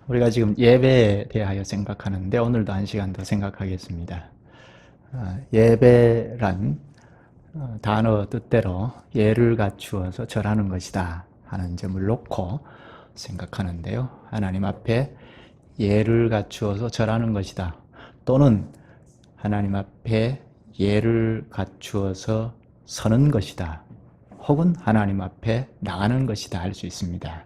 우리가 지금 예배에 대하여 생각하는데 오늘도 한 시간 더 생각하겠습니다. 예배란 단어 뜻대로 예를 갖추어서 절하는 것이다 하는 점을 놓고 생각하는데요. 하나님 앞에 예를 갖추어서 절하는 것이다. 또는 하나님 앞에 예를 갖추어서 서는 것이다. 혹은 하나님 앞에 나가는 것이다 할 수 있습니다.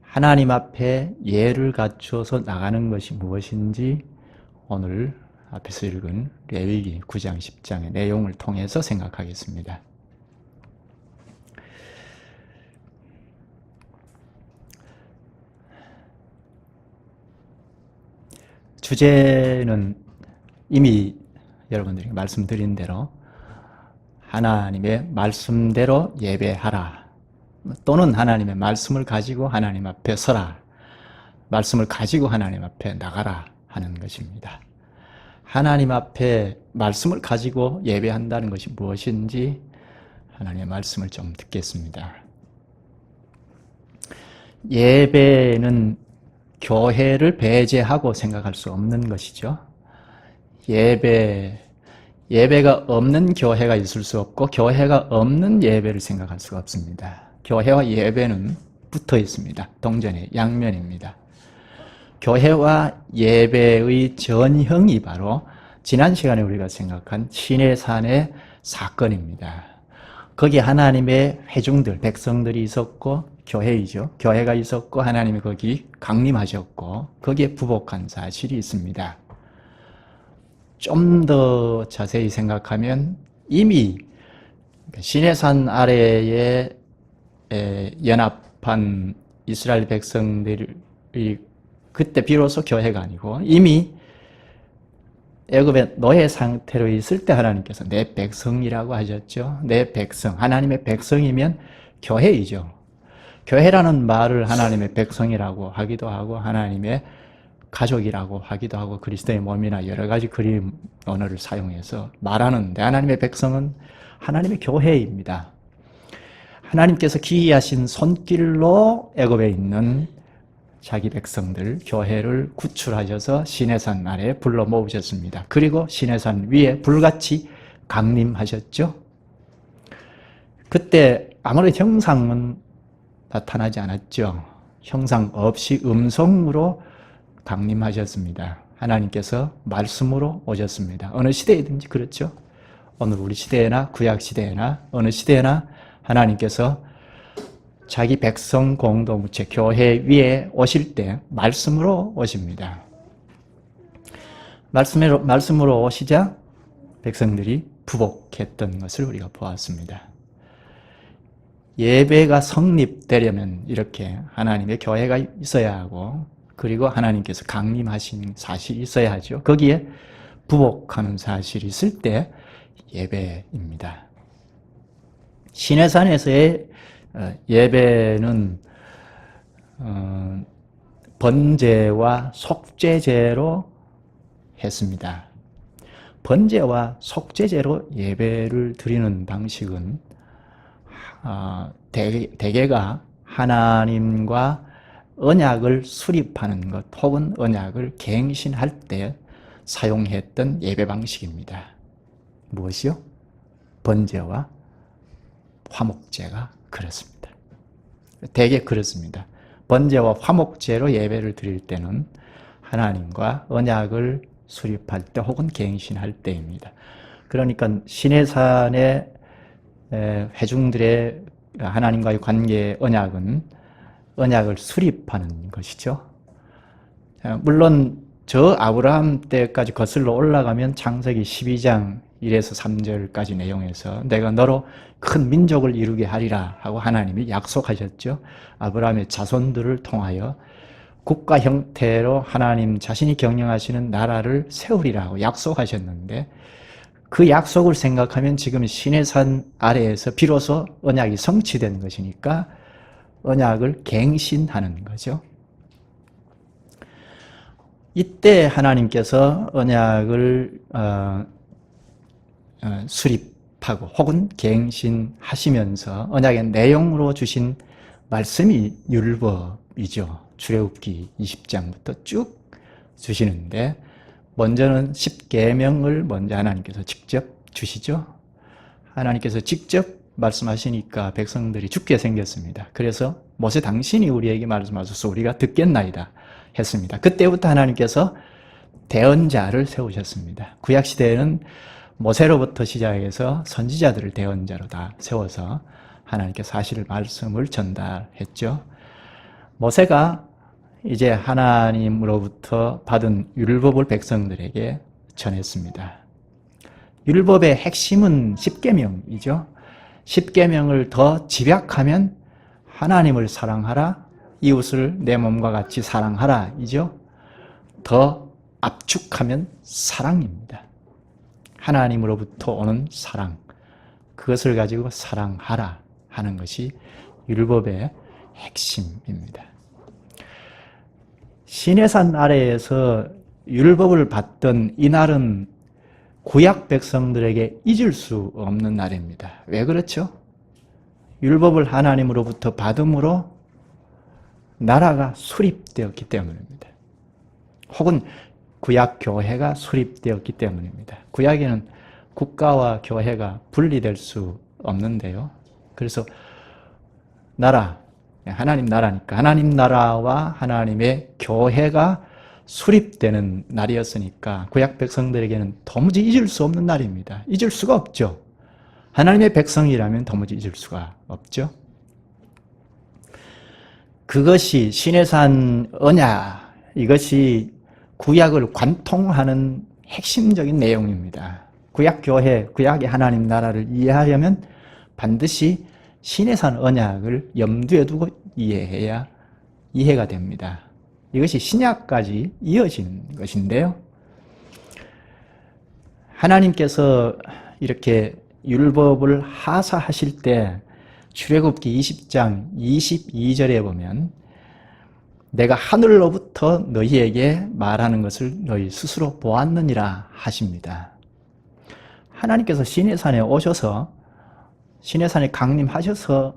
하나님 앞에 예를 갖추어서 나가는 것이 무엇인지 오늘 앞에서 읽은 레위기 9장 10장의 내용을 통해서 생각하겠습니다. 주제는 이미 여러분들이 말씀드린 대로 하나님의 말씀대로 예배하라, 또는 하나님의 말씀을 가지고 하나님 앞에 서라, 말씀을 가지고 하나님 앞에 나가라 하는 것입니다. 하나님 앞에 말씀을 가지고 예배한다는 것이 무엇인지 하나님의 말씀을 좀 듣겠습니다. 예배는 교회를 배제하고 생각할 수 없는 것이죠. 예배가 없는 교회가 있을 수 없고 교회가 없는 예배를 생각할 수가 없습니다. 교회와 예배는 붙어 있습니다. 동전의 양면입니다. 교회와 예배의 전형이 바로 지난 시간에 우리가 생각한 시내산의 사건입니다. 거기에 하나님의 회중들, 백성들이 있었고 교회이죠. 교회가 있었고 하나님이 거기 강림하셨고 거기에 부복한 사실이 있습니다. 좀 더 자세히 생각하면 이미 시내산 아래에 연합한 이스라엘 백성들이 그때 비로소 교회가 아니고 이미 애굽의 노예 상태로 있을 때 하나님께서 내 백성이라고 하셨죠. 내 백성, 하나님의 백성이면 교회이죠. 교회라는 말을 하나님의 백성이라고 하기도 하고 하나님의 가족이라고 하기도 하고 그리스도의 몸이나 여러 가지 그림 언어를 사용해서 말하는데 하나님의 백성은 하나님의 교회입니다. 하나님께서 기이하신 손길로 애굽에 있는 자기 백성들, 교회를 구출하셔서 시내산 아래에 불러 모으셨습니다. 그리고 시내산 위에 불같이 강림하셨죠. 그때 아무런 형상은 나타나지 않았죠. 형상 없이 음성으로 강림하셨습니다. 하나님께서 말씀으로 오셨습니다. 어느 시대이든지 그렇죠. 오늘 우리 시대나 구약 시대나 어느 시대나 하나님께서 자기 백성 공동체 교회 위에 오실 때 말씀으로 오십니다. 말씀으로 오시자 백성들이 부복했던 것을 우리가 보았습니다. 예배가 성립되려면 이렇게 하나님의 교회가 있어야 하고 그리고 하나님께서 강림하신 사실이 있어야 하죠. 거기에 부복하는 사실이 있을 때 예배입니다. 시내산에서의 예배는 번제와 속죄제로 했습니다. 번제와 속죄제로 예배를 드리는 방식은 대개가 하나님과 언약을 수립하는 것 혹은 언약을 갱신할 때 사용했던 예배 방식입니다. 무엇이요? 번제와 화목제가 그렇습니다. 대개 그렇습니다. 번제와 화목제로 예배를 드릴 때는 하나님과 언약을 수립할 때 혹은 갱신할 때입니다. 그러니까 시내산의 회중들의 하나님과의 관계의 언약을 수립하는 것이죠. 물론 저 아브라함 때까지 거슬러 올라가면 창세기 12장 1에서 3절까지 내용에서 내가 너로 큰 민족을 이루게 하리라 하고 하나님이 약속하셨죠. 아브라함의 자손들을 통하여 국가 형태로 하나님 자신이 경영하시는 나라를 세우리라고 약속하셨는데 그 약속을 생각하면 지금 시내산 아래에서 비로소 언약이 성취된 것이니까 언약을 갱신하는 거죠. 이때 하나님께서 언약을 수립하고 혹은 갱신하시면서 언약의 내용으로 주신 말씀이 율법이죠. 출애굽기 20장부터 쭉 주시는데 먼저는 10계명을 먼저 하나님께서 직접 주시죠. 하나님께서 직접 말씀하시니까 백성들이 죽게 생겼습니다. 그래서 모세 당신이 우리에게 말씀하셔서 우리가 듣겠나이다 했습니다. 그때부터 하나님께서 대언자를 세우셨습니다. 구약시대에는 모세로부터 시작해서 선지자들을 대언자로 다 세워서 하나님께서 하실 말씀을 전달했죠. 모세가 이제 하나님으로부터 받은 율법을 백성들에게 전했습니다. 율법의 핵심은 10계명이죠. 10계명을 더 집약하면 하나님을 사랑하라, 이웃을 내 몸과 같이 사랑하라 이죠. 더 압축하면 사랑입니다. 하나님으로부터 오는 사랑, 그것을 가지고 사랑하라 하는 것이 율법의 핵심입니다. 시내산 아래에서 율법을 받던 이날은 구약 백성들에게 잊을 수 없는 날입니다. 왜 그렇죠? 율법을 하나님으로부터 받음으로 나라가 수립되었기 때문입니다. 혹은 구약 교회가 수립되었기 때문입니다. 구약에는 국가와 교회가 분리될 수 없는데요. 그래서 나라, 하나님 나라니까 하나님 나라와 하나님의 교회가 수립되는 날이었으니까 구약 백성들에게는 도무지 잊을 수 없는 날입니다. 잊을 수가 없죠. 하나님의 백성이라면 도무지 잊을 수가 없죠. 그것이 시내산 언약, 이것이 구약을 관통하는 핵심적인 내용입니다. 구약교회, 구약의 하나님 나라를 이해하려면 반드시 시내산 언약을 염두에 두고 이해해야 이해가 됩니다. 이것이 신약까지 이어진 것인데요. 하나님께서 이렇게 율법을 하사하실 때 출애굽기 20장 22절에 보면 내가 하늘로부터 너희에게 말하는 것을 너희 스스로 보았느니라 하십니다. 하나님께서 시내산에 오셔서 시내산에 강림하셔서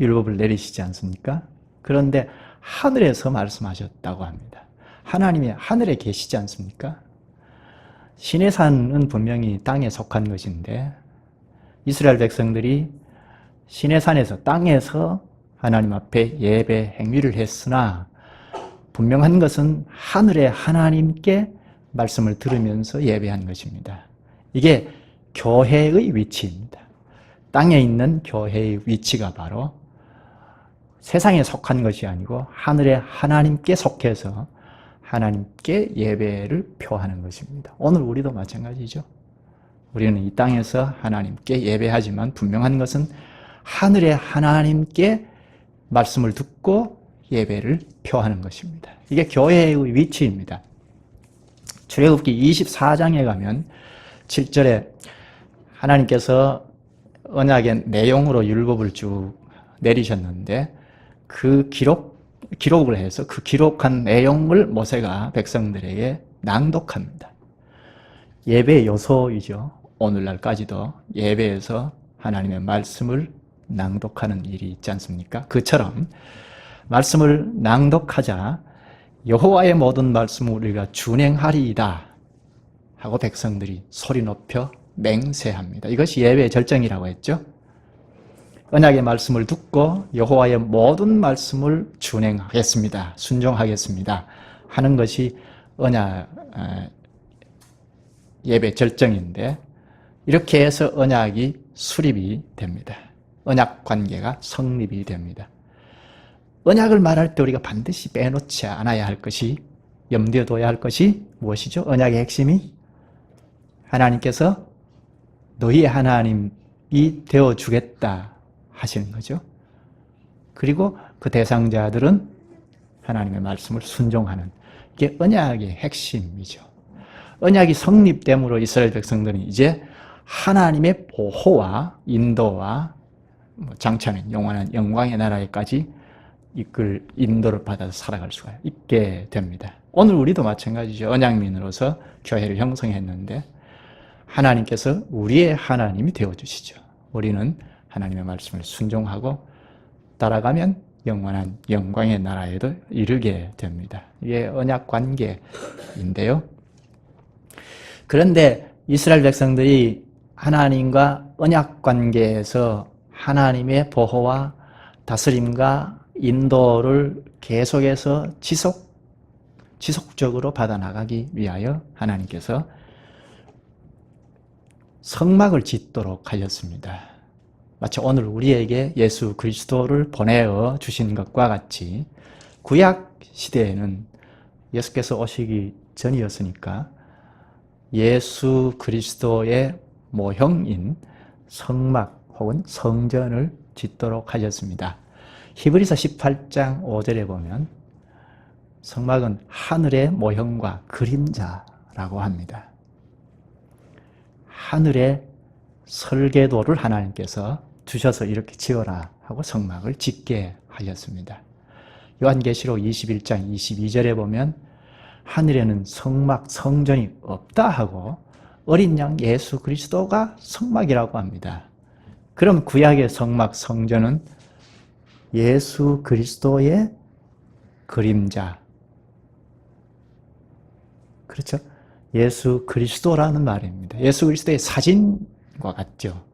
율법을 내리시지 않습니까? 그런데 하늘에서 말씀하셨다고 합니다. 하나님이 하늘에 계시지 않습니까? 시내산은 분명히 땅에 속한 것인데 이스라엘 백성들이 시내산에서 땅에서 하나님 앞에 예배 행위를 했으나 분명한 것은 하늘의 하나님께 말씀을 들으면서 예배한 것입니다. 이게 교회의 위치입니다. 땅에 있는 교회의 위치가 바로 세상에 속한 것이 아니고 하늘의 하나님께 속해서 하나님께 예배를 표하는 것입니다. 오늘 우리도 마찬가지죠. 우리는 이 땅에서 하나님께 예배하지만 분명한 것은 하늘의 하나님께 말씀을 듣고 예배를 표하는 것입니다. 이게 교회의 위치입니다. 출애굽기 24장에 가면 7절에 하나님께서 언약의 내용으로 율법을 쭉 내리셨는데 그 기록을 해서 그 기록한 내용을 모세가 백성들에게 낭독합니다. 예배 요소이죠. 오늘날까지도 예배에서 하나님의 말씀을 낭독하는 일이 있지 않습니까? 그처럼 말씀을 낭독하자 여호와의 모든 말씀을 우리가 준행하리이다 하고 백성들이 소리 높여 맹세합니다. 이것이 예배의 절정이라고 했죠. 언약의 말씀을 듣고 여호와의 모든 말씀을 준행하겠습니다. 순종하겠습니다. 하는 것이 언약 예배 절정인데 이렇게 해서 언약이 수립이 됩니다. 언약 관계가 성립이 됩니다. 언약을 말할 때 우리가 반드시 빼놓지 않아야 할 것이 염두에 둬야 할 것이 무엇이죠? 언약의 핵심이 하나님께서 너희의 하나님이 되어주겠다 하시는 거죠. 그리고 그 대상자들은 하나님의 말씀을 순종하는 이게 언약의 핵심이죠. 언약이 성립됨으로 이스라엘 백성들은 이제 하나님의 보호와 인도와 장차는 영원한 영광의 나라에까지 이끌 인도를 받아서 살아갈 수가 있게 됩니다. 오늘 우리도 마찬가지죠. 언약민으로서 교회를 형성했는데 하나님께서 우리의 하나님이 되어주시죠. 우리는 하나님의 말씀을 순종하고 따라가면 영원한 영광의 나라에도 이르게 됩니다. 이게 언약 관계인데요. 그런데 이스라엘 백성들이 하나님과 언약 관계에서 하나님의 보호와 다스림과 인도를 계속해서 지속적으로 받아나가기 위하여 하나님께서 성막을 짓도록 하셨습니다. 마치 오늘 우리에게 예수 그리스도를 보내어 주신 것과 같이 구약 시대에는 예수께서 오시기 전이었으니까 예수 그리스도의 모형인 성막 혹은 성전을 짓도록 하셨습니다. 히브리서 18장 5절에 보면 성막은 하늘의 모형과 그림자라고 합니다. 하늘의 설계도를 하나님께서 주셔서 이렇게 지어라 하고 성막을 짓게 하셨습니다. 요한계시록 21장 22절에 보면 하늘에는 성막, 성전이 없다 하고 어린 양 예수 그리스도가 성막이라고 합니다. 그럼 구약의 성막, 성전은 예수 그리스도의 그림자. 그렇죠? 예수 그리스도라는 말입니다. 예수 그리스도의 사진과 같죠.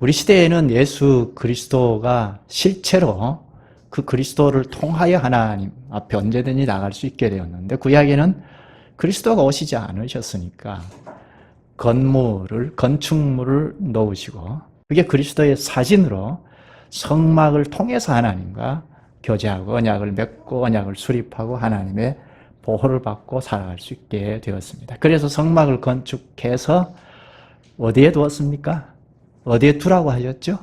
우리 시대에는 예수 그리스도가 실체로 그 그리스도를 통하여 하나님 앞에 언제든지 나갈 수 있게 되었는데 구약에는 그리스도가 오시지 않으셨으니까 건축물을 놓으시고 그게 그리스도의 사진으로 성막을 통해서 하나님과 교제하고 언약을 맺고 언약을 수립하고 하나님의 보호를 받고 살아갈 수 있게 되었습니다. 그래서 성막을 건축해서 어디에 두었습니까? 어디에 두라고 하셨죠?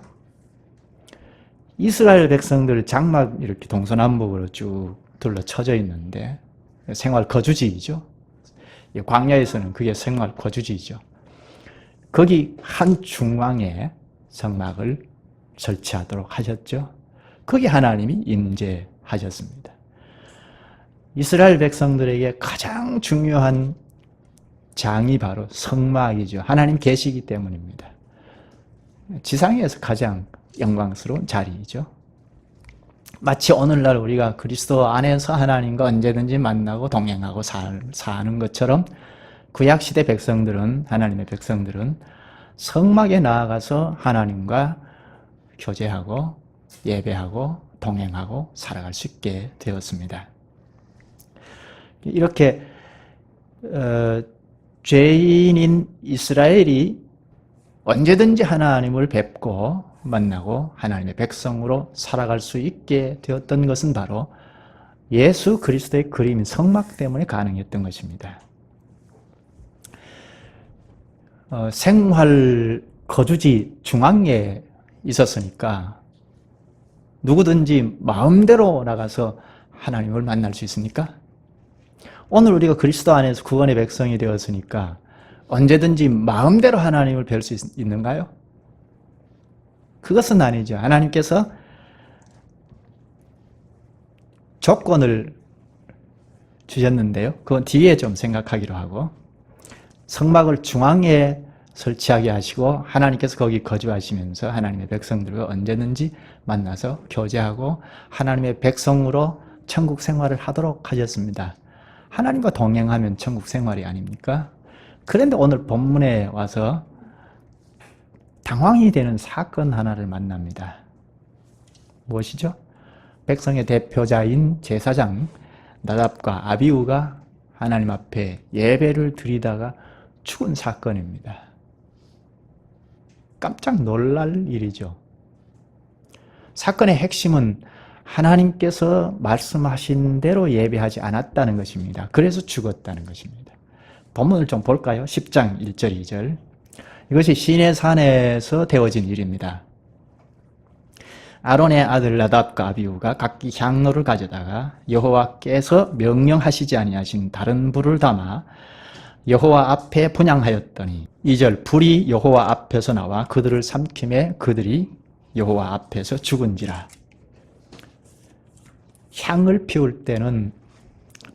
이스라엘 백성들 장막 이렇게 동서남북으로 쭉 둘러쳐져 있는데 생활 거주지이죠. 광야에서는 그게 생활 거주지이죠. 거기 한 중앙에 성막을 설치하도록 하셨죠. 거기 하나님이 임재하셨습니다. 이스라엘 백성들에게 가장 중요한 장이 바로 성막이죠. 하나님 계시기 때문입니다. 지상에서 가장 영광스러운 자리이죠. 마치 오늘날 우리가 그리스도 안에서 하나님과 언제든지 만나고 동행하고 사는 것처럼 구약시대 백성들은, 하나님의 백성들은 성막에 나아가서 하나님과 교제하고 예배하고 동행하고 살아갈 수 있게 되었습니다. 이렇게 죄인인 이스라엘이 언제든지 하나님을 뵙고 만나고 하나님의 백성으로 살아갈 수 있게 되었던 것은 바로 예수 그리스도의 그림인 성막 때문에 가능했던 것입니다. 생활 거주지 중앙에 있었으니까 누구든지 마음대로 나가서 하나님을 만날 수 있습니까? 오늘 우리가 그리스도 안에서 구원의 백성이 되었으니까 언제든지 마음대로 하나님을 뵐 수 있는가요? 그것은 아니죠. 하나님께서 조건을 주셨는데요. 그건 뒤에 좀 생각하기로 하고 성막을 중앙에 설치하게 하시고 하나님께서 거기 거주하시면서 하나님의 백성들과 언제든지 만나서 교제하고 하나님의 백성으로 천국 생활을 하도록 하셨습니다. 하나님과 동행하면 천국 생활이 아닙니까? 그런데 오늘 본문에 와서 당황이 되는 사건 하나를 만납니다. 무엇이죠? 백성의 대표자인 제사장 나답과 아비후가 하나님 앞에 예배를 드리다가 죽은 사건입니다. 깜짝 놀랄 일이죠. 사건의 핵심은 하나님께서 말씀하신 대로 예배하지 않았다는 것입니다. 그래서 죽었다는 것입니다. 본문을 좀 볼까요? 10장 1절 2절. 이것이 시내산에서 되어진 일입니다. 아론의 아들 나답과 아비후가 각기 향로를 가져다가 여호와께서 명령하시지 아니하신 다른 불을 담아 여호와 앞에 분향하였더니 2절 불이 여호와 앞에서 나와 그들을 삼킴에 그들이 여호와 앞에서 죽은지라. 향을 피울 때는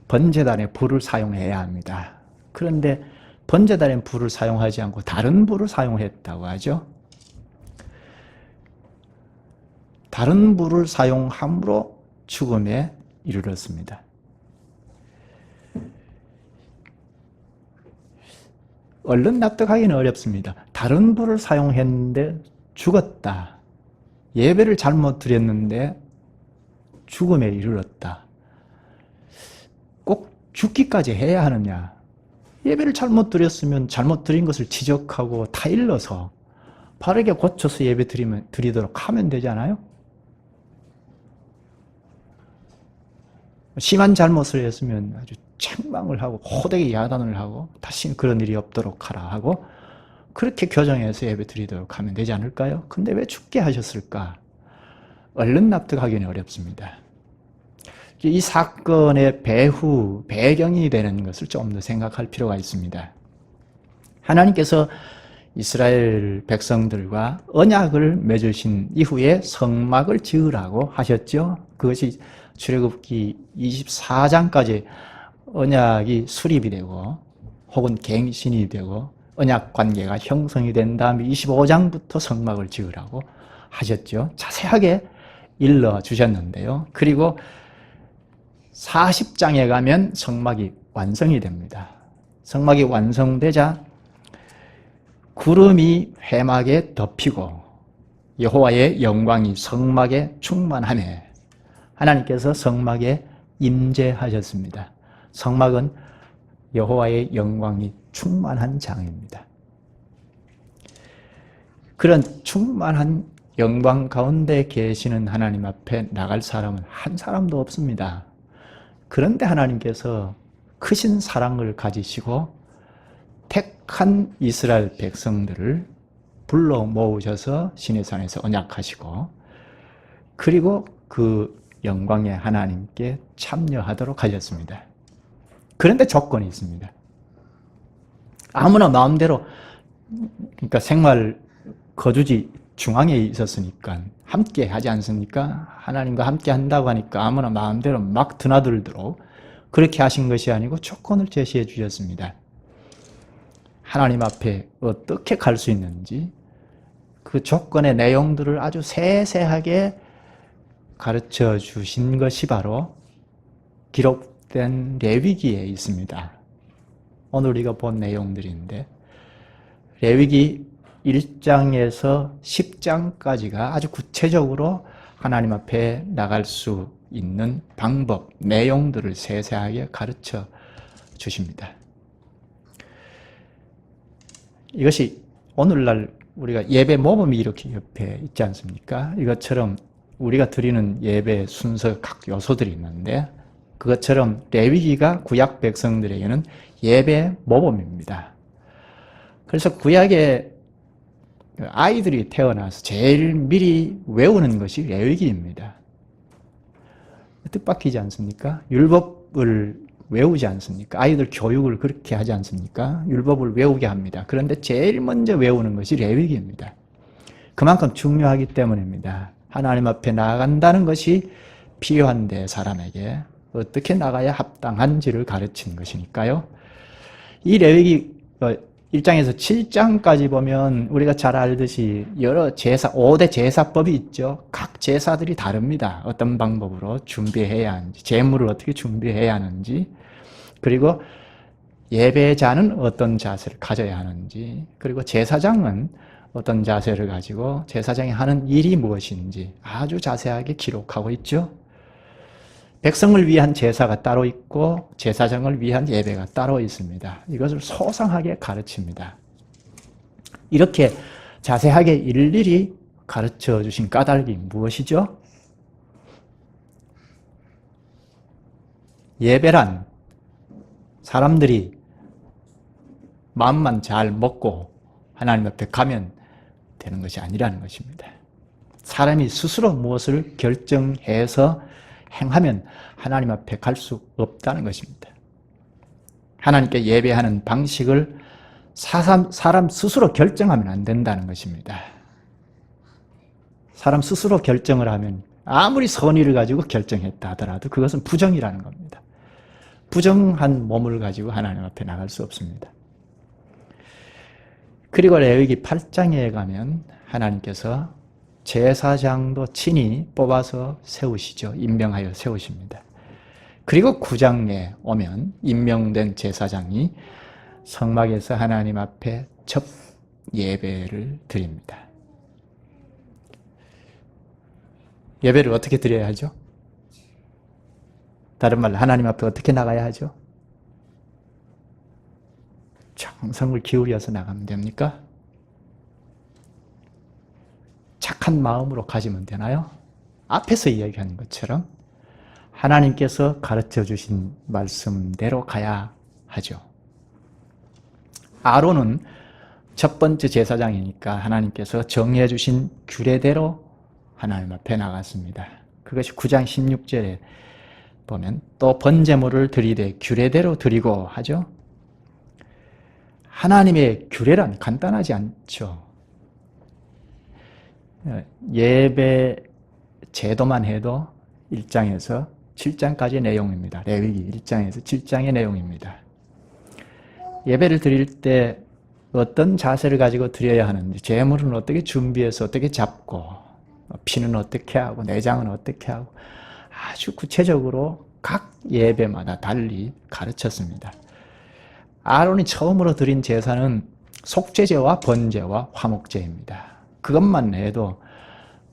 번제단에 불을 사용해야 합니다. 그런데 번제단에 불을 사용하지 않고 다른 불을 사용했다고 하죠. 다른 부를 사용함으로 죽음에 이르렀습니다. 얼른 납득하기는 어렵습니다. 다른 부를 사용했는데 죽었다. 예배를 잘못 드렸는데 죽음에 이르렀다. 꼭 죽기까지 해야 하느냐? 예배를 잘못 드렸으면 잘못 드린 것을 지적하고 타일러서 바르게 고쳐서 예배 드리도록 하면 되잖아요? 심한 잘못을 했으면 아주 책망을 하고 호되게 야단을 하고 다시는 그런 일이 없도록 하라 하고 그렇게 교정해서 예배 드리도록 하면 되지 않을까요? 근데 왜 죽게 하셨을까? 얼른 납득하기는 어렵습니다. 이 사건의 배경이 되는 것을 좀 더 생각할 필요가 있습니다. 하나님께서 이스라엘 백성들과 언약을 맺으신 이후에 성막을 지으라고 하셨죠. 그것이 출애굽기 24장까지 언약이 수립이 되고 혹은 갱신이 되고 언약 관계가 형성이 된 다음에 25장부터 성막을 지으라고 하셨죠. 자세하게 일러주셨는데요. 그리고 40장에 가면 성막이 완성이 됩니다. 성막이 완성되자 구름이 회막에 덮이고 여호와의 영광이 성막에 충만하며 하나님께서 성막에 임재하셨습니다. 성막은 여호와의 영광이 충만한 장입니다. 그런 충만한 영광 가운데 계시는 하나님 앞에 나갈 사람은 한 사람도 없습니다. 그런데 하나님께서 크신 사랑을 가지시고 택한 이스라엘 백성들을 불러 모으셔서 시내산에서 언약하시고 그리고 그 영광의 하나님께 참여하도록 하셨습니다. 그런데 조건이 있습니다. 아무나 마음대로 그러니까 생활 거주지 중앙에 있었으니까 함께 하지 않습니까? 하나님과 함께 한다고 하니까 아무나 마음대로 막 드나들도록 그렇게 하신 것이 아니고 조건을 제시해 주셨습니다. 하나님 앞에 어떻게 갈 수 있는지 그 조건의 내용들을 아주 세세하게 가르쳐 주신 것이 바로 기록된 레위기에 있습니다. 오늘 우리가 본 내용들인데 레위기 1장에서 10장까지가 아주 구체적으로 하나님 앞에 나갈 수 있는 방법, 내용들을 세세하게 가르쳐 주십니다. 이것이 오늘날 우리가 예배 모범이 이렇게 옆에 있지 않습니까? 이것처럼 우리가 드리는 예배 순서 각 요소들이 있는데 그것처럼 레위기가 구약 백성들에게는 예배 모범입니다. 그래서 구약에 아이들이 태어나서 제일 미리 외우는 것이 레위기입니다. 뜻밖이지 않습니까? 율법을 외우지 않습니까? 아이들 교육을 그렇게 하지 않습니까? 율법을 외우게 합니다. 그런데 제일 먼저 외우는 것이 레위기입니다. 그만큼 중요하기 때문입니다. 하나님 앞에 나아간다는 것이 필요한데 사람에게 어떻게 나가야 합당한지를 가르치는 것이니까요. 이 레위기 1장에서 7장까지 보면 우리가 잘 알듯이 여러 제사, 5대 제사법이 있죠. 각 제사들이 다릅니다. 어떤 방법으로 준비해야 하는지, 제물을 어떻게 준비해야 하는지, 그리고 예배자는 어떤 자세를 가져야 하는지, 그리고 제사장은 어떤 자세를 가지고 제사장이 하는 일이 무엇인지 아주 자세하게 기록하고 있죠. 백성을 위한 제사가 따로 있고 제사장을 위한 예배가 따로 있습니다. 이것을 소상하게 가르칩니다. 이렇게 자세하게 일일이 가르쳐 주신 까닭이 무엇이죠? 예배란 사람들이 마음만 잘 먹고 하나님 앞에 가면 되는 것이 아니라는 것입니다. 사람이 스스로 무엇을 결정해서 행하면 하나님 앞에 갈 수 없다는 것입니다. 하나님께 예배하는 방식을 사람 스스로 결정하면 안 된다는 것입니다. 사람 스스로 결정을 하면 아무리 선의를 가지고 결정했다 하더라도 그것은 부정이라는 겁니다. 부정한 몸을 가지고 하나님 앞에 나갈 수 없습니다. 그리고 레위기 8장에 가면 하나님께서 제사장도 친히 뽑아서 세우시죠. 임명하여 세우십니다. 그리고 9장에 오면 임명된 제사장이 성막에서 하나님 앞에 첫 예배를 드립니다. 예배를 어떻게 드려야 하죠? 다른 말로 하나님 앞에 어떻게 나가야 하죠? 정성을 기울여서 나가면 됩니까? 착한 마음으로 가지면 되나요? 앞에서 이야기한 것처럼 하나님께서 가르쳐 주신 말씀대로 가야 하죠. 아론은 첫 번째 제사장이니까 하나님께서 정해 주신 규례대로 하나님 앞에 나갔습니다. 그것이 9장 16절에 보면 또 번제물을 드리되 규례대로 드리고 하죠. 하나님의 규례란 간단하지 않죠. 예배 제도만 해도 1장에서 7장까지의 내용입니다. 레위기 1장에서 7장의 내용입니다. 예배를 드릴 때 어떤 자세를 가지고 드려야 하는지, 제물은 어떻게 준비해서 어떻게 잡고, 피는 어떻게 하고, 내장은 어떻게 하고, 아주 구체적으로 각 예배마다 달리 가르쳤습니다. 아론이 처음으로 드린 제사는 속죄제와 번제와 화목제입니다. 그것만 해도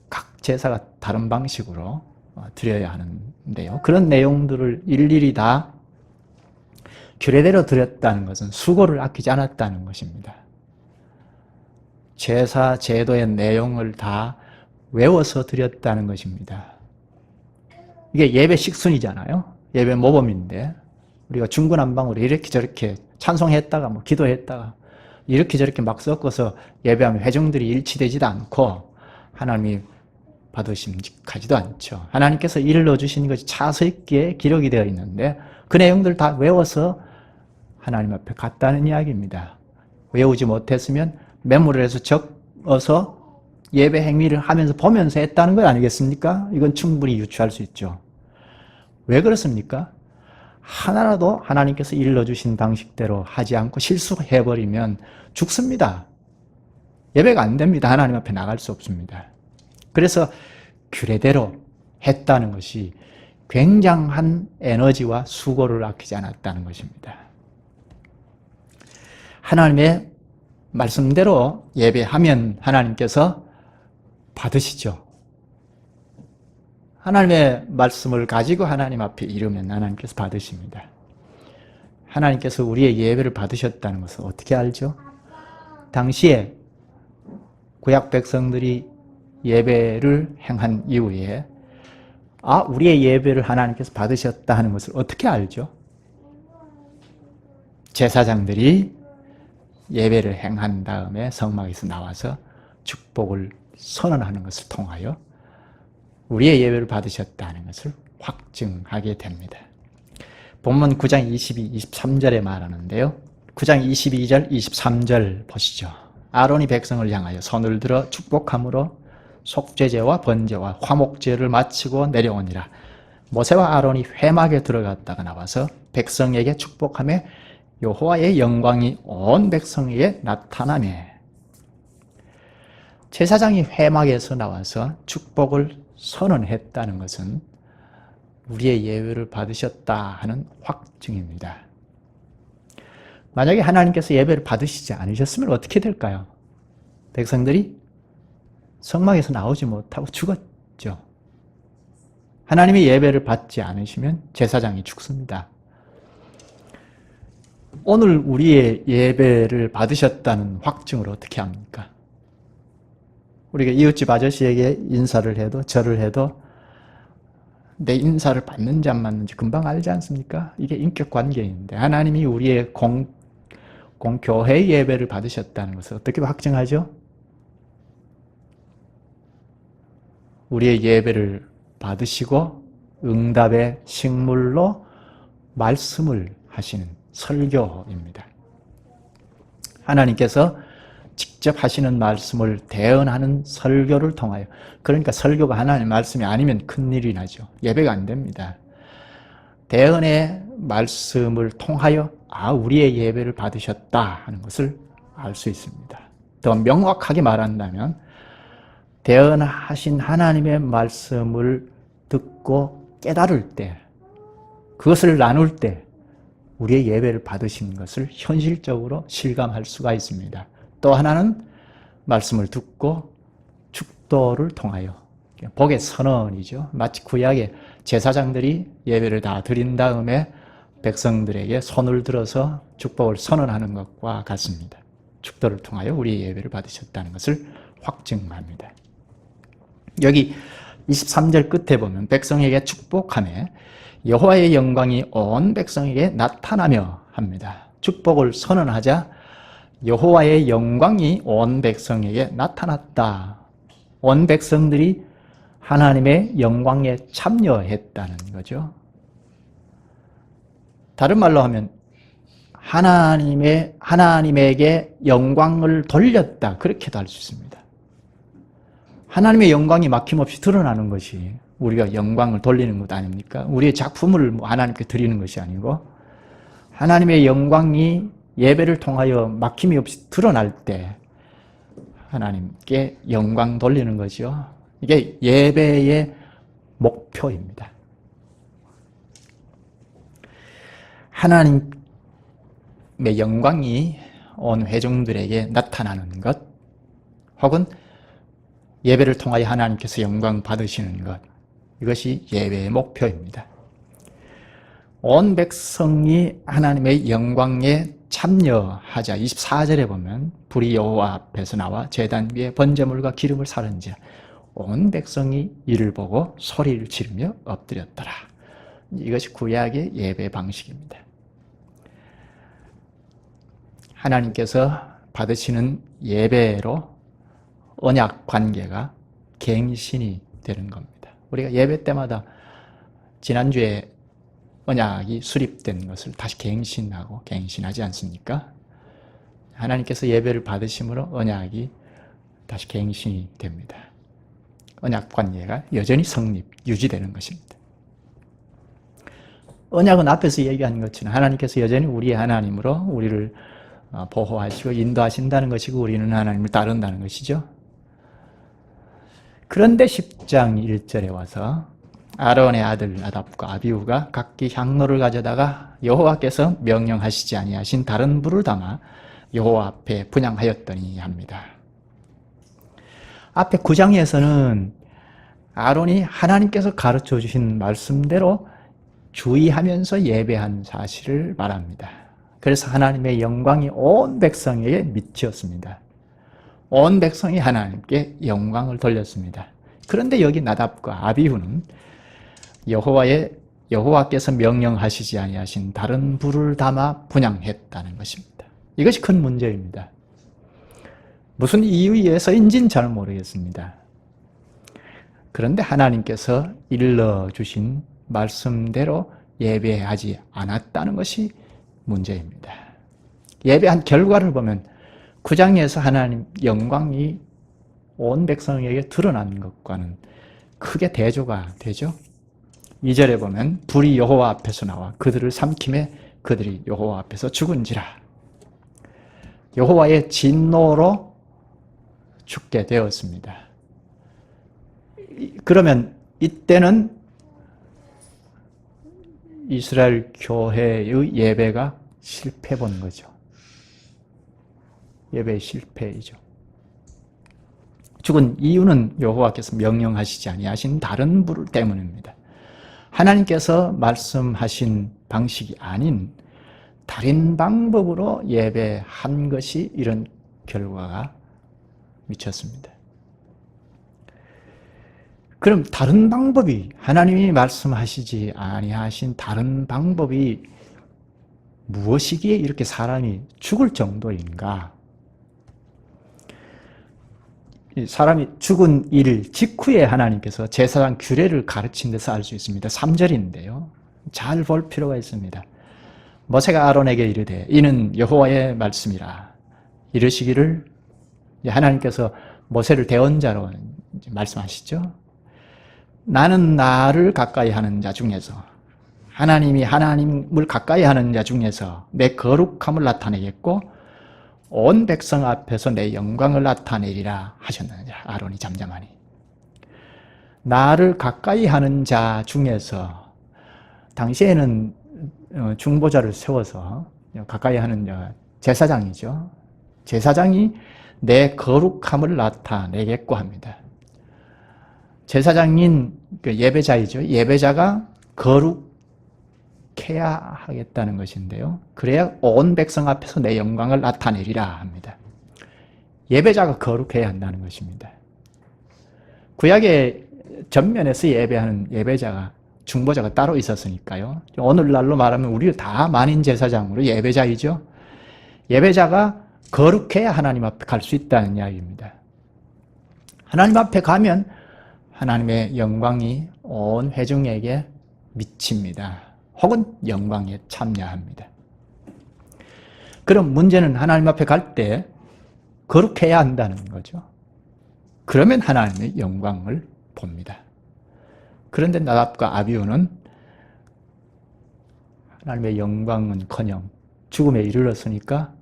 각 제사가 다른 방식으로 드려야 하는데요. 그런 내용들을 일일이 다 규례대로 드렸다는 것은 수고를 아끼지 않았다는 것입니다. 제사 제도의 내용을 다 외워서 드렸다는 것입니다. 이게 예배 식순이잖아요. 예배 모범인데 우리가 중구난방으로 이렇게 저렇게 찬송했다가 뭐 기도했다가 이렇게 저렇게 막 섞어서 예배하면 회중들이 일치되지도 않고 하나님이 받으심직하지도 않죠. 하나님께서 일러주신 것이 차서 있기에 기록이 되어 있는데 그 내용들 다 외워서 하나님 앞에 갔다는 이야기입니다. 외우지 못했으면 메모를 해서 적어서 예배 행위를 하면서 보면서 했다는 것 아니겠습니까? 이건 충분히 유추할 수 있죠. 왜 그렇습니까? 하나라도 하나님께서 일러주신 방식대로 하지 않고 실수해버리면 죽습니다. 예배가 안 됩니다. 하나님 앞에 나갈 수 없습니다. 그래서 규례대로 했다는 것이 굉장한 에너지와 수고를 아끼지 않았다는 것입니다. 하나님의 말씀대로 예배하면 하나님께서 받으시죠. 하나님의 말씀을 가지고 하나님 앞에 이르면 하나님께서 받으십니다. 하나님께서 우리의 예배를 받으셨다는 것을 어떻게 알죠? 당시에 구약 백성들이 예배를 행한 이후에 우리의 예배를 하나님께서 받으셨다 하는 것을 어떻게 알죠? 제사장들이 예배를 행한 다음에 성막에서 나와서 축복을 선언하는 것을 통하여 우리의 예배를 받으셨다는 것을 확증하게 됩니다. 본문 9장 22, 23절에 말하는데요. 9장 22절, 23절 보시죠. 아론이 백성을 향하여 손을 들어 축복함으로 속죄제와 번제와 화목제를 마치고 내려오니라. 모세와 아론이 회막에 들어갔다가 나와서 백성에게 축복하며 여호와의 영광이 온 백성에게 나타나매. 제사장이 회막에서 나와서 축복을 선언했다는 것은 우리의 예배를 받으셨다 하는 확증입니다. 만약에 하나님께서 예배를 받으시지 않으셨으면 어떻게 될까요? 백성들이 성막에서 나오지 못하고 죽었죠. 하나님의 예배를 받지 않으시면 제사장이 죽습니다. 오늘 우리의 예배를 받으셨다는 확증을 어떻게 합니까? 우리가 이웃집 아저씨에게 인사를 해도 절을 해도 내 인사를 받는지 안 받는지 금방 알지 않습니까? 이게 인격관계인데 하나님이 우리의 공교회 예배를 받으셨다는 것을 어떻게 확증하죠? 우리의 예배를 받으시고 응답의 식물로 말씀을 하시는 설교입니다. 하나님께서 직접 하시는 말씀을 대언하는 설교를 통하여, 그러니까 설교가 하나님의 말씀이 아니면 큰일이 나죠. 예배가 안 됩니다. 대언의 말씀을 통하여 우리의 예배를 받으셨다 하는 것을 알 수 있습니다. 더 명확하게 말한다면 대언하신 하나님의 말씀을 듣고 깨달을 때, 그것을 나눌 때 우리의 예배를 받으신 것을 현실적으로 실감할 수가 있습니다. 또 하나는 말씀을 듣고 축도를 통하여 복의 선언이죠. 마치 구약의 제사장들이 예배를 다 드린 다음에 백성들에게 손을 들어서 축복을 선언하는 것과 같습니다. 축도를 통하여 우리의 예배를 받으셨다는 것을 확증합니다. 여기 23절 끝에 보면 백성에게 축복하며 여호와의 영광이 온 백성에게 나타나며 합니다. 축복을 선언하자 여호와의 영광이 온 백성에게 나타났다. 온 백성들이 하나님의 영광에 참여했다는 거죠. 다른 말로 하면 하나님에게 영광을 돌렸다. 그렇게도 할 수 있습니다. 하나님의 영광이 막힘없이 드러나는 것이 우리가 영광을 돌리는 것 아닙니까? 우리의 작품을 하나님께 드리는 것이 아니고 하나님의 영광이 예배를 통하여 막힘이 없이 드러날 때 하나님께 영광 돌리는 거죠. 이게 예배의 목표입니다. 하나님의 영광이 온 회중들에게 나타나는 것, 혹은 예배를 통하여 하나님께서 영광 받으시는 것, 이것이 예배의 목표입니다. 온 백성이 하나님의 영광에 참여하자 24절에 보면 불이 여호와 앞에서 나와 제단 위에 번제물과 기름을 사른지라 온 백성이 이를 보고 소리를 지르며 엎드렸더라. 이것이 구약의 예배 방식입니다. 하나님께서 받으시는 예배로 언약 관계가 갱신이 되는 겁니다. 우리가 예배 때마다 지난주에 언약이 수립된 것을 다시 갱신하고 갱신하지 않습니까? 하나님께서 예배를 받으심으로 언약이 다시 갱신이 됩니다. 언약 관계가 여전히 유지되는 것입니다. 언약은 앞에서 얘기한 것처럼 하나님께서 여전히 우리의 하나님으로 우리를 보호하시고 인도하신다는 것이고 우리는 하나님을 따른다는 것이죠. 그런데 10장 1절에 와서 아론의 아들 나답과 아비후가 각기 향로를 가져다가 여호와께서 명령하시지 아니하신 다른 불을 담아 여호와 앞에 분향하였더니 합니다. 앞에 9장에서는 아론이 하나님께서 가르쳐 주신 말씀대로 주의하면서 예배한 사실을 말합니다. 그래서 하나님의 영광이 온 백성에게 미치었습니다. 온 백성이 하나님께 영광을 돌렸습니다. 그런데 여기 나답과 아비후는 여호와께서 명령하시지 아니하신 다른 불을 담아 분향했다는 것입니다. 이것이 큰 문제입니다. 무슨 이유에서인지는 잘 모르겠습니다. 그런데 하나님께서 일러주신 말씀대로 예배하지 않았다는 것이 문제입니다. 예배한 결과를 보면 9장에서 하나님 영광이 온 백성에게 드러난 것과는 크게 대조가 되죠. 2절에 보면 불이 여호와 앞에서 나와 그들을 삼킴에 그들이 여호와 앞에서 죽은지라. 여호와의 진노로 죽게 되었습니다. 그러면 이때는 이스라엘 교회의 예배가 실패 본 거죠. 예배의 실패이죠. 죽은 이유는 여호와께서 명령하시지 아니하신 다른 불 때문입니다. 하나님께서 말씀하신 방식이 아닌 다른 방법으로 예배한 것이 이런 결과가 미쳤습니다. 그럼 다른 방법이, 하나님이 말씀하시지 아니하신 다른 방법이 무엇이기에 이렇게 사람이 죽을 정도인가? 사람이 죽은 일 직후에 하나님께서 제사장 규례를 가르친 데서 알 수 있습니다. 3절인데요. 잘 볼 필요가 있습니다. 모세가 아론에게 이르되 이는 여호와의 말씀이라. 이르시기를, 하나님께서 모세를 대언자로 말씀하시죠. 나는 나를 가까이 하는 자 중에서, 하나님이 하나님을 가까이 하는 자 중에서 내 거룩함을 나타내겠고 온 백성 앞에서 내 영광을 나타내리라 하셨느니라. 아론이 잠잠하니. 나를 가까이 하는 자 중에서, 당시에는 중보자를 세워서 가까이 하는 제사장이죠. 제사장이 내 거룩함을 나타내겠고 합니다. 제사장인 예배자이죠. 예배자가 거룩해야 하겠다는 것인데요. 그래야 온 백성 앞에서 내 영광을 나타내리라 합니다. 예배자가 거룩해야 한다는 것입니다. 구약의 전면에서 예배하는 예배자가, 중보자가 따로 있었으니까요. 오늘날로 말하면 우리 다 만인 제사장으로 예배자이죠. 예배자가 거룩해야 하나님 앞에 갈 수 있다는 이야기입니다. 하나님 앞에 가면 하나님의 영광이 온 회중에게 미칩니다. 혹은 영광에 참여합니다. 그럼 문제는 하나님 앞에 갈 때 거룩해야 한다는 거죠. 그러면 하나님의 영광을 봅니다. 그런데 나답과 아비후는 하나님의 영광은커녕 죽음에 이르렀으니까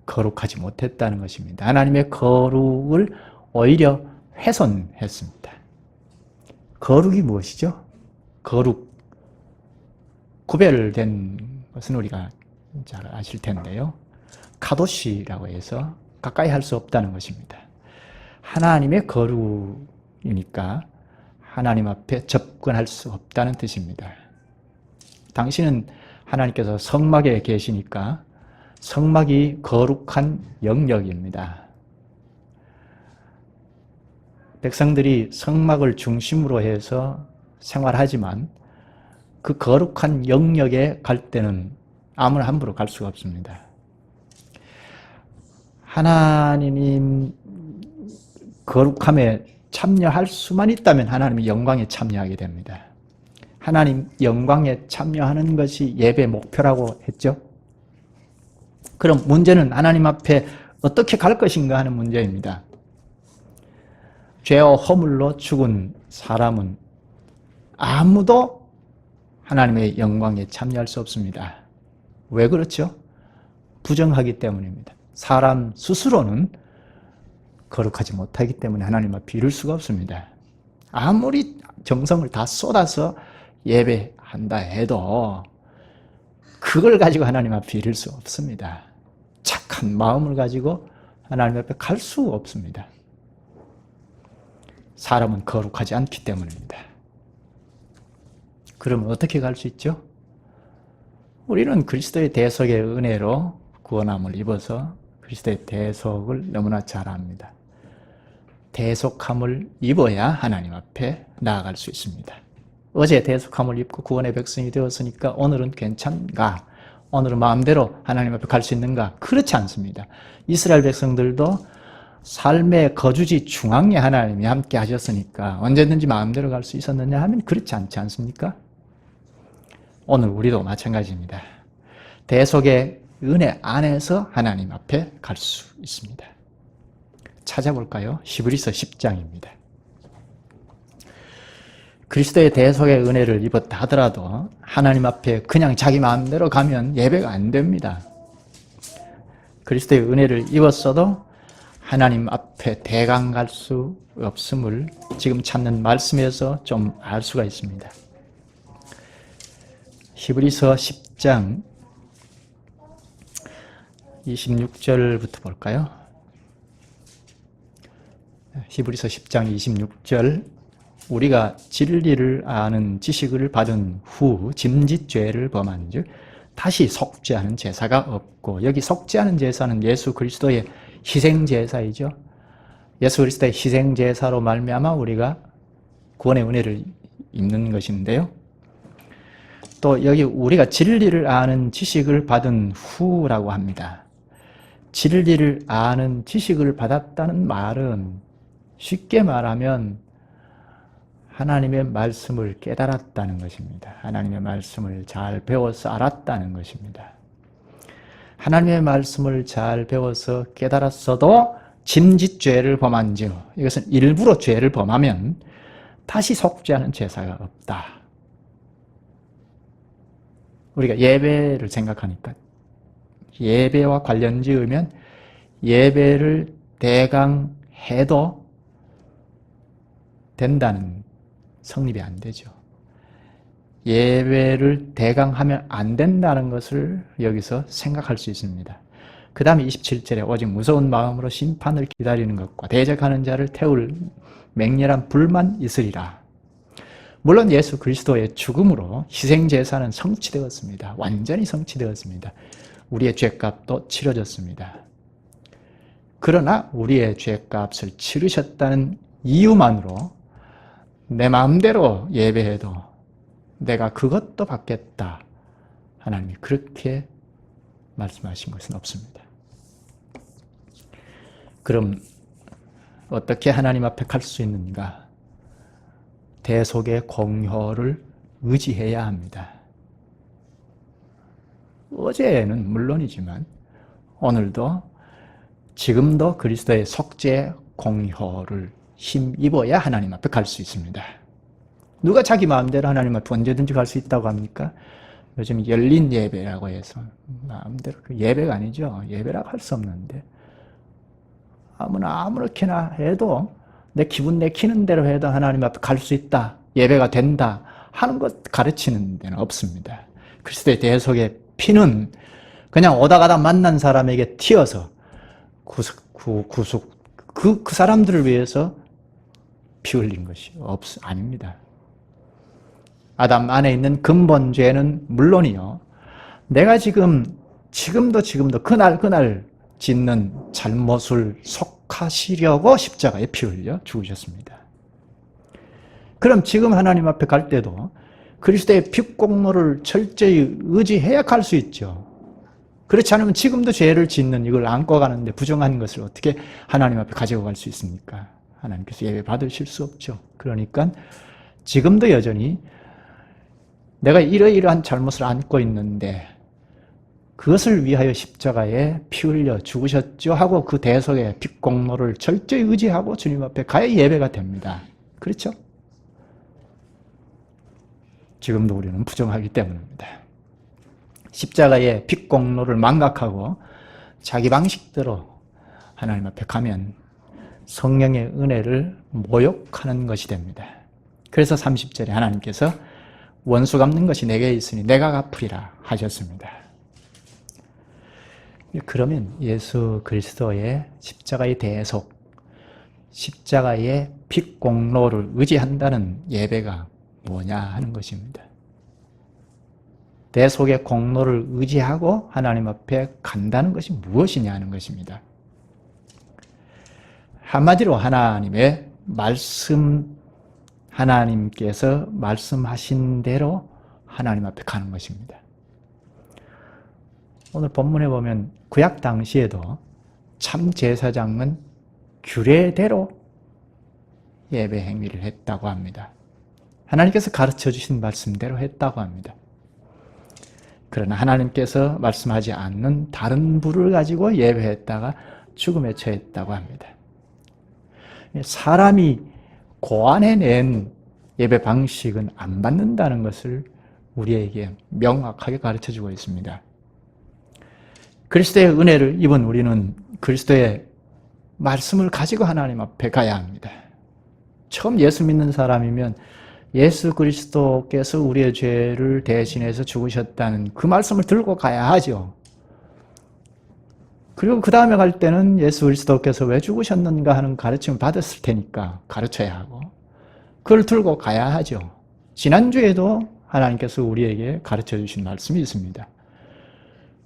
거룩하지 못했다는 것입니다. 하나님의 거룩을 오히려 훼손했습니다. 거룩이 무엇이죠? 거룩, 구별된 것은 우리가 잘 아실 텐데요. 카도시라고 해서 가까이 할 수 없다는 것입니다. 하나님의 거룩이니까 하나님 앞에 접근할 수 없다는 뜻입니다. 당신은 하나님께서 성막에 계시니까 성막이 거룩한 영역입니다. 백성들이 성막을 중심으로 해서 생활하지만 그 거룩한 영역에 갈 때는 아무나 함부로 갈 수가 없습니다. 하나님 거룩함에 참여할 수만 있다면 하나님의 영광에 참여하게 됩니다. 하나님 영광에 참여하는 것이 예배 목표라고 했죠. 그럼 문제는 하나님 앞에 어떻게 갈 것인가 하는 문제입니다. 죄와 허물로 죽은 사람은 아무도 하나님의 영광에 참여할 수 없습니다. 왜 그렇죠? 부정하기 때문입니다. 사람 스스로는 거룩하지 못하기 때문에 하나님 앞에 이룰 수가 없습니다. 아무리 정성을 다 쏟아서 예배한다 해도 그걸 가지고 하나님 앞에 이룰 수 없습니다. 착한 마음을 가지고 하나님 앞에 갈 수 없습니다. 사람은 거룩하지 않기 때문입니다. 그러면 어떻게 갈 수 있죠? 우리는 그리스도의 대속의 은혜로 구원함을 입어서 그리스도의 대속을 너무나 잘 압니다. 대속함을 입어야 하나님 앞에 나아갈 수 있습니다. 어제 대속함을 입고 구원의 백성이 되었으니까 오늘은 괜찮은가? 오늘은 마음대로 하나님 앞에 갈 수 있는가? 그렇지 않습니다. 이스라엘 백성들도 삶의 거주지 중앙에 하나님이 함께 하셨으니까 언제든지 마음대로 갈 수 있었느냐 하면 그렇지 않지 않습니까? 오늘 우리도 마찬가지입니다. 대속의 은혜 안에서 하나님 앞에 갈 수 있습니다. 찾아볼까요? 히브리서 10장입니다. 그리스도의 대속의 은혜를 입었다 하더라도 하나님 앞에 그냥 자기 마음대로 가면 예배가 안 됩니다. 그리스도의 은혜를 입었어도 하나님 앞에 대강 갈 수 없음을 지금 찾는 말씀에서 좀 알 수가 있습니다. 히브리서 10장 26절부터 볼까요? 히브리서 10장 26절 우리가 진리를 아는 지식을 받은 후 짐짓죄를 범한 즉 다시 속죄하는 제사가 없고, 여기 속죄하는 제사는 예수 그리스도의 희생제사이죠. 예수 그리스도의 희생제사로 말미암아 우리가 구원의 은혜를 입는 것인데요. 또 여기 우리가 진리를 아는 지식을 받은 후라고 합니다. 진리를 아는 지식을 받았다는 말은 쉽게 말하면 하나님의 말씀을 깨달았다는 것입니다. 하나님의 말씀을 잘 배워서 알았다는 것입니다. 하나님의 말씀을 잘 배워서 깨달았어도 짐짓죄를 범한 즉, 이것은 일부러 죄를 범하면 다시 속죄하는 제사가 없다. 우리가 예배를 생각하니까 예배와 관련 지으면 예배를 대강 해도 된다는 성립이 안 되죠. 예배를 대강 하면 안 된다는 것을 여기서 생각할 수 있습니다. 그 다음에 27절에 오직 무서운 마음으로 심판을 기다리는 것과 대적하는 자를 태울 맹렬한 불만 있으리라. 물론 예수 그리스도의 죽음으로 희생제사는 성취되었습니다. 완전히 성취되었습니다. 우리의 죄값도 치러졌습니다. 그러나 우리의 죄값을 치르셨다는 이유만으로 내 마음대로 예배해도 내가 그것도 받겠다. 하나님이 그렇게 말씀하신 것은 없습니다. 그럼 어떻게 하나님 앞에 갈 수 있는가? 대속의 공효를 의지해야 합니다. 어제는 물론이지만 오늘도 지금도 그리스도의 속죄 공효를 힘입어야 하나님 앞에 갈 수 있습니다. 누가 자기 마음대로 하나님 앞에 언제든지 갈 수 있다고 합니까? 요즘 열린 예배라고 해서 마음대로 그 예배가 아니죠. 예배라고 할 수 없는데 아무나 아무렇게나 해도 내 기분 내키는 대로 해도 하나님 앞에 갈 수 있다. 예배가 된다. 하는 것 가르치는 데는 없습니다. 그리스도의 대속의 피는 그냥 오다 가다 만난 사람에게 튀어서 그 사람들을 위해서 피 흘린 것이 아닙니다. 아담 안에 있는 근본 죄는 물론이요. 내가 지금도 그날 짓는 잘못을 속하시려고 십자가에 피 흘려 죽으셨습니다. 그럼 지금 하나님 앞에 갈 때도 그리스도의 핏공로를 철저히 의지해야 갈 수 있죠. 그렇지 않으면 지금도 죄를 짓는 이걸 안고 가는데 부정한 것을 어떻게 하나님 앞에 가지고 갈 수 있습니까? 하나님께서 예배 받으실 수 없죠. 그러니까 지금도 여전히 내가 이러이러한 잘못을 안고 있는데 그것을 위하여 십자가에 피 흘려 죽으셨죠 하고 그 대속의 핏공로를 철저히 의지하고 주님 앞에 가야 예배가 됩니다. 그렇죠? 지금도 우리는 부정하기 때문입니다. 십자가의 핏공로를 망각하고 자기 방식대로 하나님 앞에 가면 성령의 은혜를 모욕하는 것이 됩니다. 그래서 30절에 하나님께서 원수 갚는 것이 내게 있으니 내가 갚으리라 하셨습니다. 그러면 예수 그리스도의 십자가의 대속, 십자가의 핏공로를 의지한다는 예배가 뭐냐 하는 것입니다. 대속의 공로를 의지하고 하나님 앞에 간다는 것이 무엇이냐 하는 것입니다. 한마디로 하나님의 하나님께서 말씀하신 대로 하나님 앞에 가는 것입니다. 오늘 본문에 보면 구약 당시에도 참 제사장은 규례대로 예배 행위를 했다고 합니다. 하나님께서 가르쳐 주신 말씀대로 했다고 합니다. 그러나 하나님께서 말씀하지 않는 다른 부를 가지고 예배했다가 죽음에 처했다고 합니다. 사람이 고안해낸 예배 방식은 안 받는다는 것을 우리에게 명확하게 가르쳐주고 있습니다. 그리스도의 은혜를 입은 우리는 그리스도의 말씀을 가지고 하나님 앞에 가야 합니다. 처음 예수 믿는 사람이면 예수 그리스도께서 우리의 죄를 대신해서 죽으셨다는 그 말씀을 들고 가야 하죠. 그리고 그 다음에 갈 때는 예수 그리스도께서 왜 죽으셨는가 하는 가르침을 받았을 테니까 가르쳐야 하고 그걸 들고 가야 하죠. 지난주에도 하나님께서 우리에게 가르쳐 주신 말씀이 있습니다.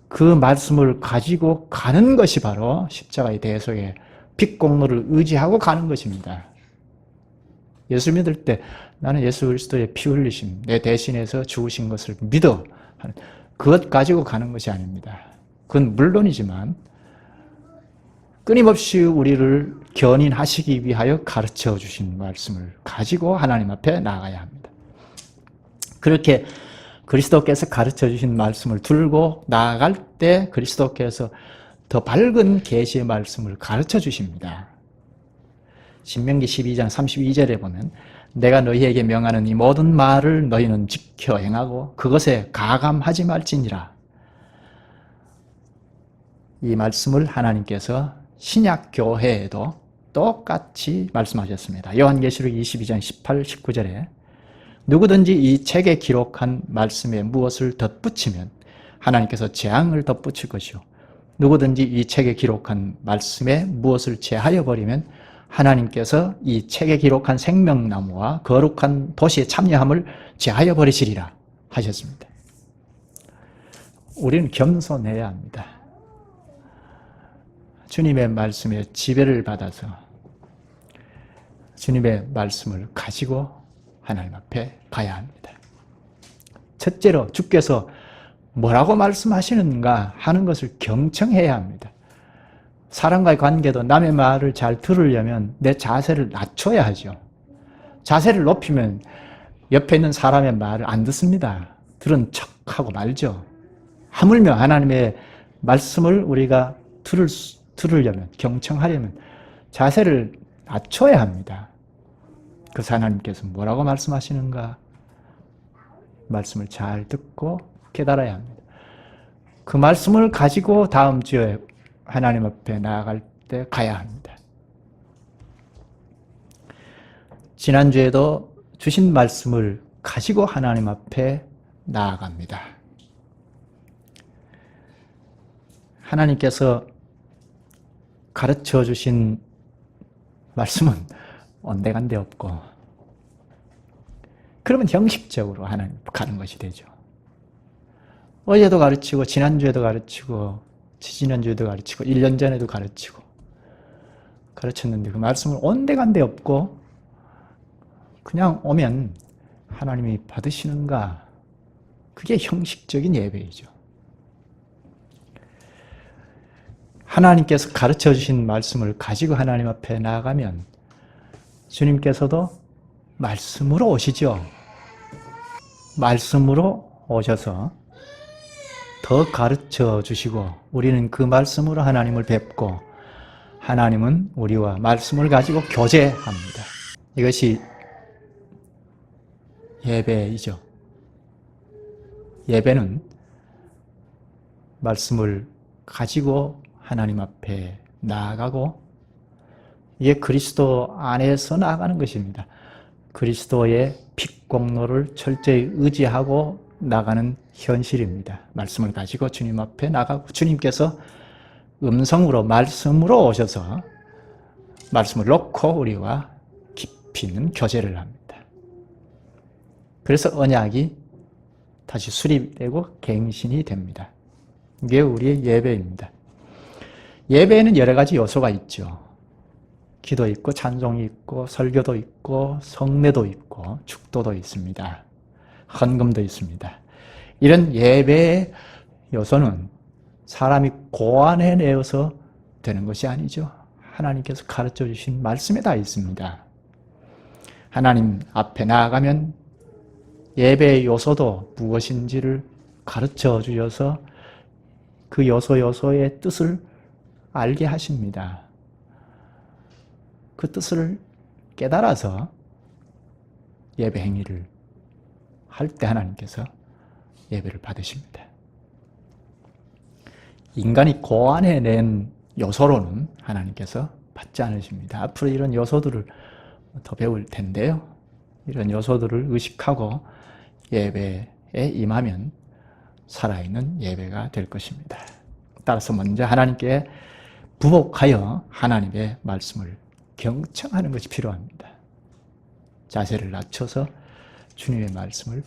그 말씀을 가지고 가는 것이 바로 십자가의 대속의 핏공로를 의지하고 가는 것입니다. 예수 믿을 때 나는 예수 그리스도의 피 흘리심, 내 대신해서 죽으신 것을 믿어. 그것 가지고 가는 것이 아닙니다. 그건 물론이지만 끊임없이 우리를 견인하시기 위하여 가르쳐 주신 말씀을 가지고 하나님 앞에 나아가야 합니다. 그렇게 그리스도께서 가르쳐 주신 말씀을 들고 나아갈 때 그리스도께서 더 밝은 계시의 말씀을 가르쳐 주십니다. 신명기 12장 32절에 보면 내가 너희에게 명하는 이 모든 말을 너희는 지켜 행하고 그것에 가감하지 말지니라. 이 말씀을 하나님께서 신약 교회에도 똑같이 말씀하셨습니다. 요한계시록 22장 18, 19절에 누구든지 이 책에 기록한 말씀에 무엇을 덧붙이면 하나님께서 재앙을 덧붙일 것이요 누구든지 이 책에 기록한 말씀에 무엇을 제하여 버리면 하나님께서 이 책에 기록한 생명나무와 거룩한 도시의 참여함을 제하여 버리시리라 하셨습니다. 우리는 겸손해야 합니다. 주님의 말씀에 지배를 받아서 주님의 말씀을 가지고 하나님 앞에 가야 합니다. 첫째로 주께서 뭐라고 말씀하시는가 하는 것을 경청해야 합니다. 사람과의 관계도 남의 말을 잘 들으려면 내 자세를 낮춰야 하죠. 자세를 높이면 옆에 있는 사람의 말을 안 듣습니다. 들은 척하고 말죠. 하물며 하나님의 말씀을 우리가 들으려면, 경청하려면 자세를 낮춰야 합니다. 그래서 하나님께서 뭐라고 말씀하시는가 말씀을 잘 듣고 깨달아야 합니다. 그 말씀을 가지고 다음 주에 하나님 앞에 나아갈 때 가야 합니다. 지난주에도 주신 말씀을 가지고 하나님 앞에 나아갑니다. 하나님께서 가르쳐 주신 말씀은 온데간데 없고 그러면 형식적으로 하나님 가는 것이 되죠. 어제도 가르치고 지난주에도 가르치고 지지난주에도 가르치고 1년 전에도 가르쳤는데 그 말씀을 온데간데 없고 그냥 오면 하나님이 받으시는가? 그게 형식적인 예배이죠. 하나님께서 가르쳐 주신 말씀을 가지고 하나님 앞에 나아가면 주님께서도 말씀으로 오시죠. 말씀으로 오셔서 더 가르쳐 주시고 우리는 그 말씀으로 하나님을 뵙고 하나님은 우리와 말씀을 가지고 교제합니다. 이것이 예배이죠. 예배는 말씀을 가지고 하나님 앞에 나아가고 이게 그리스도 안에서 나아가는 것입니다. 그리스도의 핏공로를 철저히 의지하고 나가는 현실입니다. 말씀을 가지고 주님 앞에 나가고 주님께서 음성으로 말씀으로 오셔서 말씀을 놓고 우리와 깊이 있는 교제를 합니다. 그래서 언약이 다시 수립되고 갱신이 됩니다. 이게 우리의 예배입니다. 예배에는 여러 가지 요소가 있죠. 기도 있고 찬송이 있고 설교도 있고 성례도 있고 축도도 있습니다. 헌금도 있습니다. 이런 예배의 요소는 사람이 고안해내어서 되는 것이 아니죠. 하나님께서 가르쳐 주신 말씀에 다 있습니다. 하나님 앞에 나아가면 예배의 요소도 무엇인지를 가르쳐 주셔서 그 요소의 뜻을 알게 하십니다. 그 뜻을 깨달아서 예배 행위를 할 때 하나님께서 예배를 받으십니다. 인간이 고안해낸 요소로는 하나님께서 받지 않으십니다. 앞으로 이런 요소들을 더 배울 텐데요. 이런 요소들을 의식하고 예배에 임하면 살아있는 예배가 될 것입니다. 따라서 먼저 하나님께 부복하여 하나님의 말씀을 경청하는 것이 필요합니다. 자세를 낮춰서 주님의 말씀을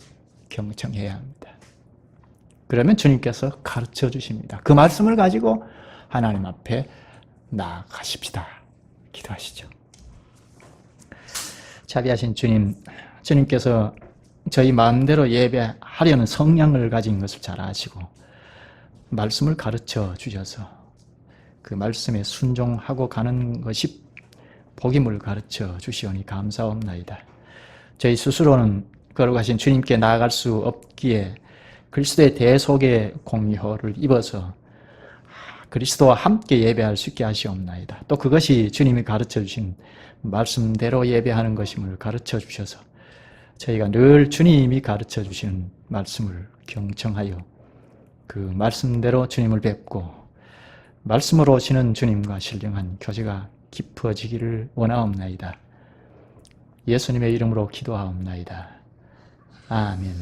경청해야 합니다. 그러면 주님께서 가르쳐 주십니다. 그 말씀을 가지고 하나님 앞에 나아가십시다. 기도하시죠. 자비하신 주님, 주님께서 저희 마음대로 예배하려는 성향을 가진 것을 잘 아시고 말씀을 가르쳐 주셔서 그 말씀에 순종하고 가는 것이 복임을 가르쳐 주시오니 감사옵나이다. 저희 스스로는 거룩하신 주님께 나아갈 수 없기에 그리스도의 대속의 공효를 입어서 그리스도와 함께 예배할 수 있게 하시옵나이다. 또 그것이 주님이 가르쳐 주신 말씀대로 예배하는 것임을 가르쳐 주셔서 저희가 늘 주님이 가르쳐 주시는 말씀을 경청하여 그 말씀대로 주님을 뵙고 말씀으로 오시는 주님과 신령한 교제가 깊어지기를 원하옵나이다. 예수님의 이름으로 기도하옵나이다. 아멘.